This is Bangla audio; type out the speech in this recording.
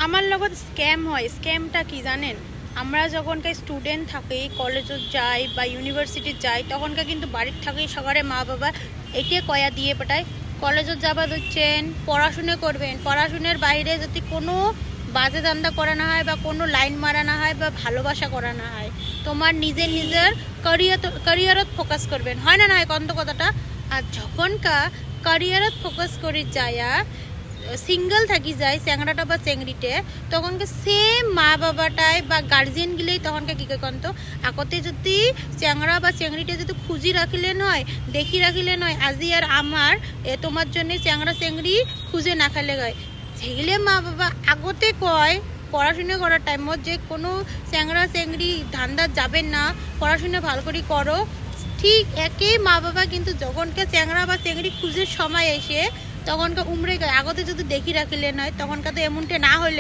আমার লগত স্ক্যাম হয়। স্ক্যামটা কি জানেন? আমরা যখনকার স্টুডেন্ট থাকি, কলেজত যাই বা ইউনিভার্সিটি যাই, তখনকার কিন্তু বাড়ির থাকি সকালে মা বাবা একে কয়া দিয়ে পাঠায় কলেজত যাবা হচ্ছেন, পড়াশুনো করবেন, পড়াশুনোর বাইরে যদি কোনো বাজে ধান্দা করা না হয় বা কোনো লাইন মারা না হয় বা ভালোবাসা করা না হয়, তোমার নিজের ক্যারিয়ারত ফোকাস করবেন, হয় না না হয় কন্ত কথাটা। আর যখনকার ক্যারিয়ারত ফোকাস করি যায়া সিঙ্গেল থাকি যায় চ্যাংড়াটা বা চেংড়িতে, তখনকে সেম মা বাবাটাই বা গার্জিয়ান গিলেই তখনকে কী কন্ত আগতে যদি চ্যাংড়া বা চেংড়িতে যদি খুঁজি রাখিলেন হয়, দেখি রাখিলেন হয়, আজি আর আমার তোমার জন্য চ্যাংড়া চেংড়ি খুঁজে না খালে হয়। যেগুলো মা বাবা আগতে কয় পড়াশুনো করার টাইমত যে কোনো চ্যাংড়া চেংড়ি ধান্দা যাবেন না, পড়াশুনো ভালো করে করো, ঠিক একই মা বাবা কিন্তু যখনকে চ্যাংড়া বা চেংড়ি খুঁজে সময় এসে তখনকে উমরে গয় আগতে যদি দেখি রাখিলেন হয়, তখনকার তো এমনটা না হইলে